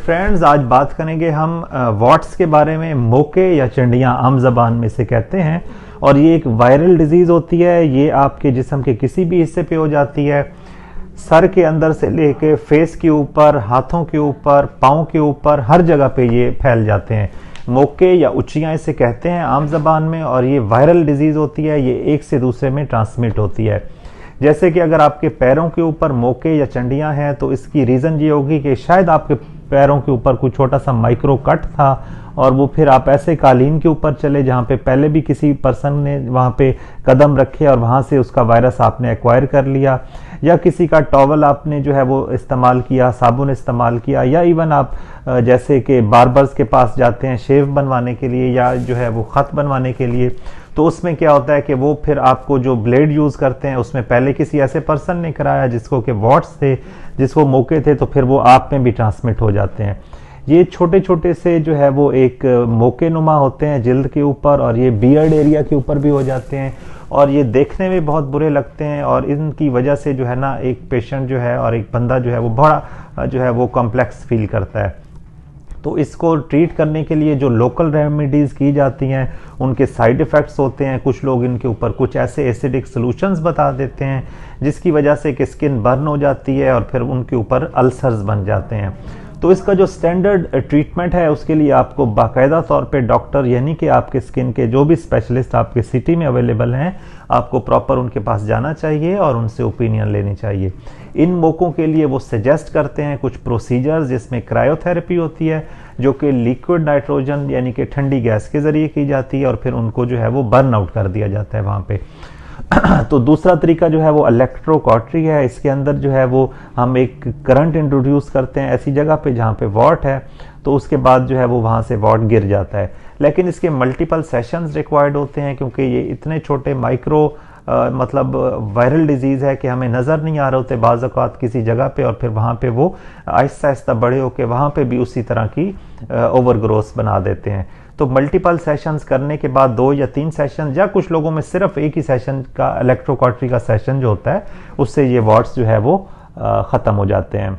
Friends, आज बात करेंगे हम वॉट्स के बारे में। मोके या चिंडियां आम जबान में इसे कहते हैं और ये एक वायरल डिजीज होती है। ये आपके जिस्म के किसी भी हिस्से पे हो जाती है, सर के अंदर से लेके फेस के ऊपर, हाथों के ऊपर, पाँव के ऊपर, हर जगह पे ये फैल जाते हैं। मोके या उच्चियाँ इसे कहते हैं आम जबान में, और ये वायरल डिजीज होती है। ये एक से दूसरे में ट्रांसमिट होती है। जैसे कि अगर आपके पैरों के ऊपर मोके या चंडियां हैं तो इसकी रीज़न ये होगी कि शायद आपके पैरों के ऊपर कोई छोटा सा माइक्रो कट था और वो फिर आप ऐसे कालीन के ऊपर चले जहाँ पे पहले भी किसी पर्सन ने वहाँ पे कदम रखे और वहाँ से उसका वायरस आपने एक्वायर कर लिया, या किसी का टॉवल आपने जो है वो इस्तेमाल किया, साबुन इस्तेमाल किया, या इवन आप जैसे कि बार्बर्स के पास जाते हैं शेव बनवाने के लिए या जो है वो ख़त बनवाने के लिए, तो उसमें क्या होता है कि वो फिर आपको जो ब्लेड यूज़ करते हैं उसमें पहले किसी ऐसे पर्सन ने कराया जिसको कि वॉट्स थे, जिसको मोके थे, तो फिर वो आप में भी ट्रांसमिट हो जाते हैं। ये छोटे छोटे से जो है वो एक मोके नुमा होते हैं जिल्द के ऊपर, और ये बियर्ड एरिया के ऊपर भी हो जाते हैं और ये देखने में बहुत बुरे लगते हैं। और इनकी वजह से जो है ना एक पेशेंट जो है और एक बंदा जो है वो बड़ा जो है वो कॉम्प्लेक्स फील करता है। तो इसको ट्रीट करने के लिए जो लोकल रेमेडीज़ की जाती हैं उनके साइड इफ़ेक्ट्स होते हैं। कुछ लोग इनके ऊपर कुछ ऐसे एसिडिक सॉल्यूशंस बता देते हैं जिसकी वजह से कि स्किन बर्न हो जाती है और फिर उनके ऊपर अल्सर्स बन जाते हैं। तो इसका जो स्टैंडर्ड ट्रीटमेंट है उसके लिए आपको बाकायदा तौर पे डॉक्टर, यानी कि आपके स्किन के जो भी स्पेशलिस्ट आपके सिटी में अवेलेबल हैं, आपको प्रॉपर उनके पास जाना चाहिए और उनसे ओपिनियन लेनी चाहिए। इन मोकों के लिए वो सजेस्ट करते हैं कुछ प्रोसीजर्स जिसमें क्रायोथेरेपी होती है जो कि लिक्विड नाइट्रोजन यानी कि ठंडी गैस के ज़रिए की जाती है और फिर उनको जो है वो बर्न आउट कर दिया जाता है वहाँ पे। तो दूसरा तरीका जो है वो इलेक्ट्रोकॉटरी है। इसके अंदर जो है वो हम एक करंट इंट्रोड्यूस करते हैं ऐसी जगह पे जहाँ पे वॉट है, तो उसके बाद जो है वो वहाँ से वॉट गिर जाता है। लेकिन इसके मल्टीपल सेशंस रिक्वायर्ड होते हैं क्योंकि ये इतने छोटे माइक्रो मतलब वायरल डिजीज़ है कि हमें नज़र नहीं आ रहे होते बाज़ औक़ात किसी जगह पे, और फिर वहाँ पे वो आहिस्ता आहिस्ता बड़े होके वहाँ पे भी उसी तरह की ओवर ग्रोथ बना देते हैं। तो मल्टीपल सेशंस करने के बाद 2 या 3 सेशन, या कुछ लोगों में सिर्फ एक ही सेशन का इलेक्ट्रोकॉटरी का सेशन जो होता है उससे ये वॉट्स जो है वो ख़त्म हो जाते हैं।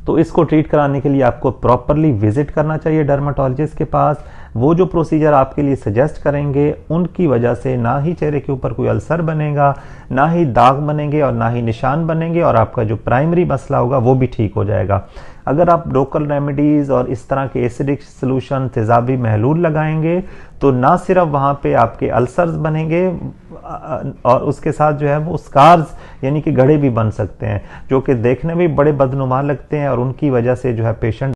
तो इसको ट्रीट कराने के लिए आपको प्रॉपरली विजिट करना चाहिए डर्माटोलॉजिस्ट के पास। वो जो प्रोसीजर आपके लिए सजेस्ट करेंगे उनकी वजह से ना ही चेहरे के ऊपर कोई अल्सर बनेगा, ना ही दाग बनेंगे और ना ही निशान बनेंगे, और आपका जो प्राइमरी मसला होगा वो भी ठीक हो जाएगा। अगर आप लोकल रेमेडीज़ और इस तरह के एसिडिक सॉल्यूशन, तेज़ाबी महलूल लगाएंगे तो ना सिर्फ वहाँ पे आपके अल्सर्स बनेंगे और उसके साथ जो है वो स्कार्स यानी कि गड़े भी बन सकते हैं जो कि देखने में बड़े बदनुमा लगते हैं, और उनकी वजह से जो है पेशेंट